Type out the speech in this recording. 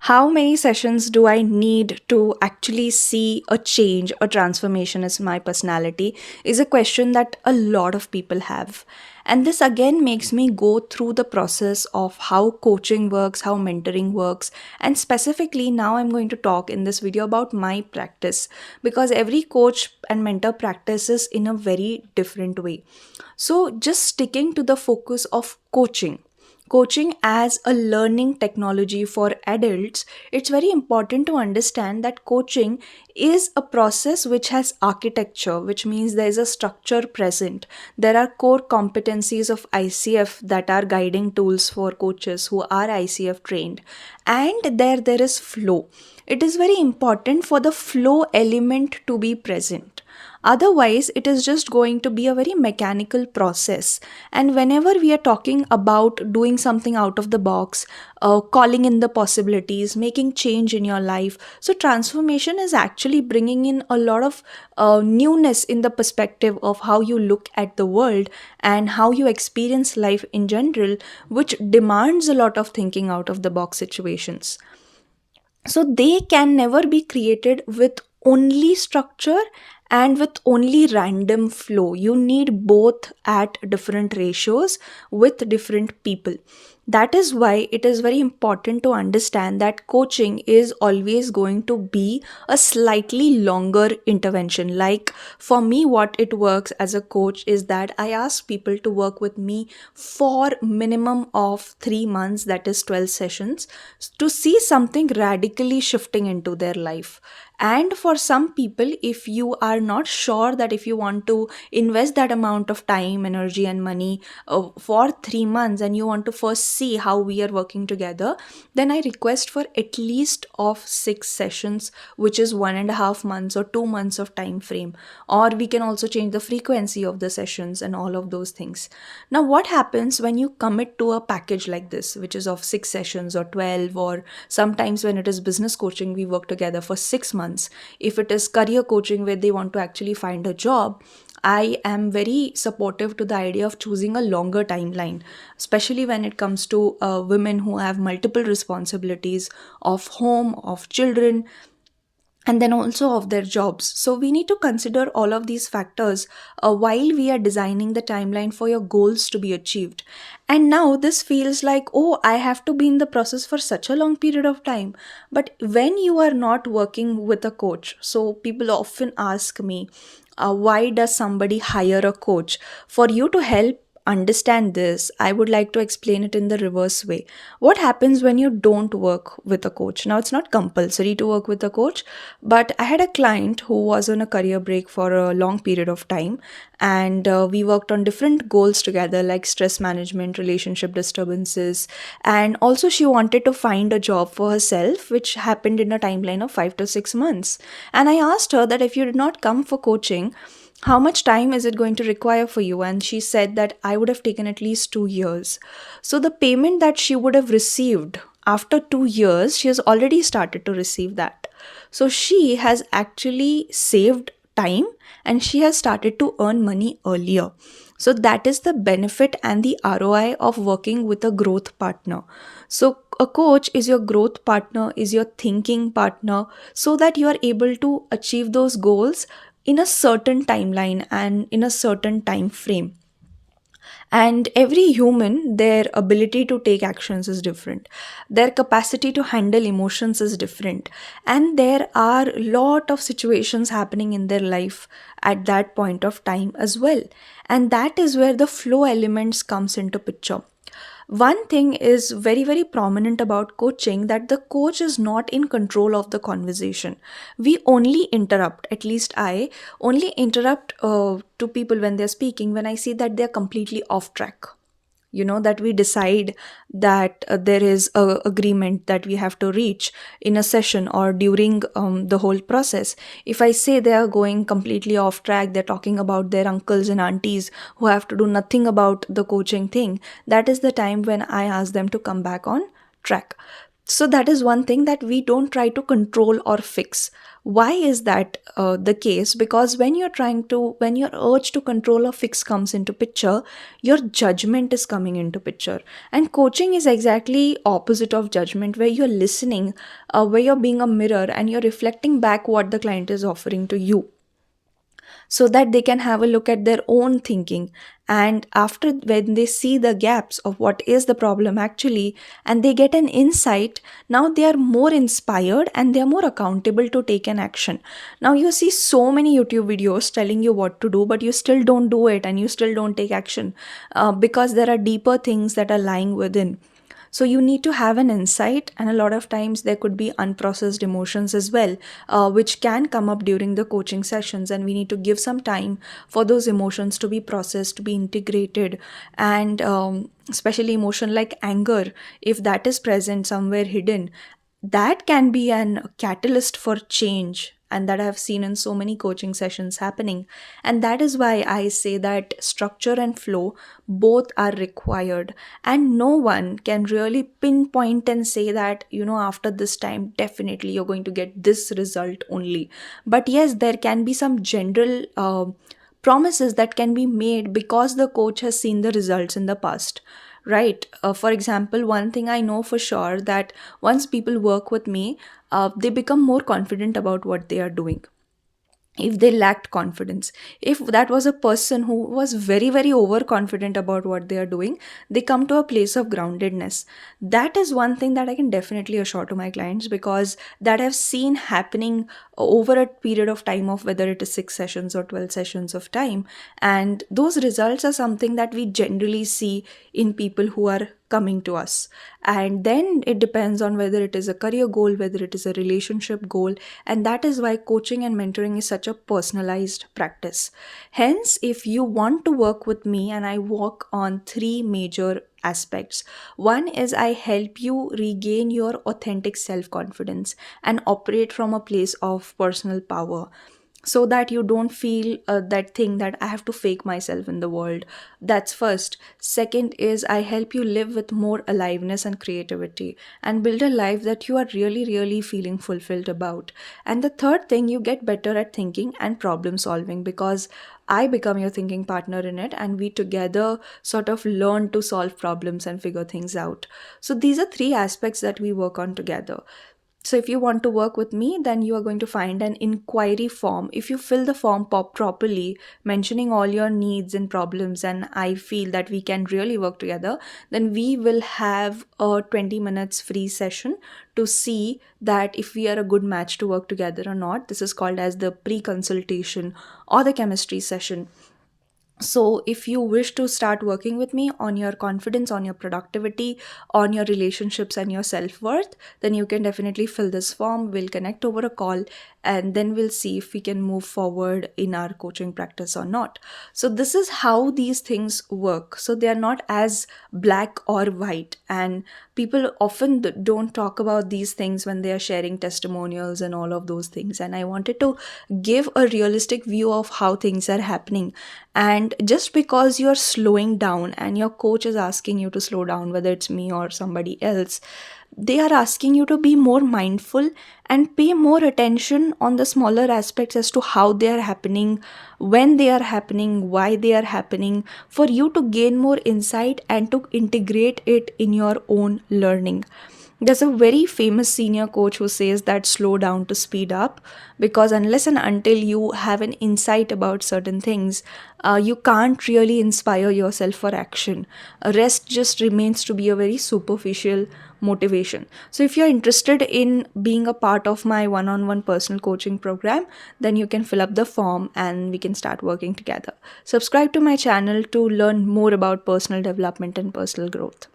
How many sessions do I need to actually see a change, a transformation as my personality is a question that a lot of people have. And this again makes me go through the process of how coaching works, how mentoring works, and specifically now I'm going to talk in this video about my practice because every coach and mentor practices in a very different way. So, just sticking to the focus of coaching as a learning technology for adults, it's very important to understand that coaching is a process which has architecture, which means there is a structure present. There are core competencies of ICF that are guiding tools for coaches who are ICF trained, and there is flow. It is very important for the flow element to be present. Otherwise, it is just going to be a very mechanical process. And whenever we are talking about doing something out of the box, calling in the possibilities, making change in your life, so transformation is actually bringing in a lot of newness in the perspective of how you look at the world and how you experience life in general, which demands a lot of thinking out of the box situations. So they can never be created with only structure and with only random flow. You need both at different ratios with different people. That is why it is very important to understand that coaching is always going to be a slightly longer intervention. Like for me, what it works as a coach is that I ask people to work with me for minimum of 3 months, that is 12 sessions, to see something radically shifting into their life. And for some people, if you are not sure that if you want to invest that amount of time, energy, and money for 3 months, and you want to first see how we are working together, then I request for at least of 6 sessions, which is 1.5 months or 2 months of time frame. Or we can also change the frequency of the sessions and all of those things. Now, what happens when you commit to a package like this, which is of 6 sessions or 12, or sometimes when it is business coaching, we work together for 6 months. If it is career coaching where they want to actually find a job, I am very supportive to the idea of choosing a longer timeline, especially when it comes to women who have multiple responsibilities of home, of children, and then also of their jobs. So we need to consider all of these factors while we are designing the timeline for your goals to be achieved. And now this feels like, oh, I have to be in the process for such a long period of time. But when you are not working with a coach, so people often ask me, why does somebody hire a coach? For you to help understand this, I would like to explain it in the reverse way. What happens when you don't work with a coach? Now, it's not compulsory to work with a coach, but I had a client who was on a career break for a long period of time, and we worked on different goals together, like stress management, relationship disturbances, and also she wanted to find a job for herself, which happened in a timeline of 5 to 6 months. And I asked her that if you did not come for coaching, how much time is it going to require for you? And she said that I would have taken at least 2 years. So the payment that she would have received after 2 years, she has already started to receive that. So she has actually saved time and she has started to earn money earlier. So that is the benefit and the ROI of working with a growth partner. So a coach is your growth partner, is your thinking partner, so that you are able to achieve those goals in a certain timeline and in a certain time frame. And every human, their ability to take actions is different, their capacity to handle emotions is different, and there are a lot of situations happening in their life at that point of time as well. And that is where the flow elements comes into picture. One thing is very, very prominent about coaching, that the coach is not in control of the conversation. We only interrupt, at least I only interrupt to people when they're speaking when I see that they're completely off track. That we decide that there is a agreement that we have to reach in a session or during the whole process. If I say they are going completely off track, they're talking about their uncles and aunties who have to do nothing about the coaching thing, that is the time when I ask them to come back on track. So that is one thing that we don't try to control or fix. Why is that the case? Because when your urge to control or fix comes into picture, your judgment is coming into picture. And coaching is exactly opposite of judgment, where you're listening, where you're being a mirror and you're reflecting back what the client is offering to you, so that they can have a look at their own thinking. And after, when they see the gaps of what is the problem actually, and they get an insight, now they are more inspired and they are more accountable to take an action. Now you see so many YouTube videos telling you what to do, but you still don't do it and you still don't take action, because there are deeper things that are lying within. So you need to have an insight, and a lot of times there could be unprocessed emotions as well, which can come up during the coaching sessions, and we need to give some time for those emotions to be processed, to be integrated. And especially emotion like anger, if that is present somewhere hidden, that can be an catalyst for change, and that I've seen in so many coaching sessions happening. And that is why I say that structure and flow both are required, and no one can really pinpoint and say that, after this time definitely you're going to get this result only. But yes, there can be some general promises that can be made because the coach has seen the results in the past, right? For example, one thing I know for sure, that once people work with me, they become more confident about what they are doing. If they lacked confidence, if that was a person who was very very overconfident about what they are doing, they come to a place of groundedness. That is one thing that I can definitely assure to my clients, because that I've seen happening over a period of time of whether it is 6 sessions or 12 sessions of time. And those results are something that we generally see in people who are coming to us. And then it depends on whether it is a career goal, whether it is a relationship goal. And that is why coaching and mentoring is such a personalized practice. Hence, if you want to work with me, and I work on three major aspects. One is I help you regain your authentic self confidence and operate from a place of personal power, so that you don't feel that thing that I have to fake myself in the world. That's first. Second is I help you live with more aliveness and creativity, and build a life that you are really really feeling fulfilled about. And the third thing, you get better at thinking and problem solving, because I become your thinking partner in it, and we together sort of learn to solve problems and figure things out. So these are three aspects that we work on together. So if you want to work with me, then you are going to find an inquiry form. If you fill the form properly, mentioning all your needs and problems, and I feel that we can really work together, then we will have a 20 minutes free session to see that if we are a good match to work together or not. This is called as the pre-consultation or the chemistry session. So, if you wish to start working with me on your confidence, on your productivity, on your relationships, and your self worth, then you can definitely fill this form. We'll connect over a call, and then we'll see if we can move forward in our coaching practice or not. So, this is how these things work. So, they are not as black or white, and people often don't talk about these things when they are sharing testimonials and all of those things. And I wanted to give a realistic view of how things are happening. And just because you're slowing down and your coach is asking you to slow down, whether it's me or somebody else, they are asking you to be more mindful and pay more attention on the smaller aspects as to how they are happening, when they are happening, why they are happening, for you to gain more insight and to integrate it in your own learning. There's a very famous senior coach who says that slow down to speed up, because unless and until you have an insight about certain things, you can't really inspire yourself for action. Rest just remains to be a very superficial motivation. So, if you're interested in being a part of my one on one personal coaching program, then you can fill up the form and we can start working together. Subscribe to my channel to learn more about personal development and personal growth.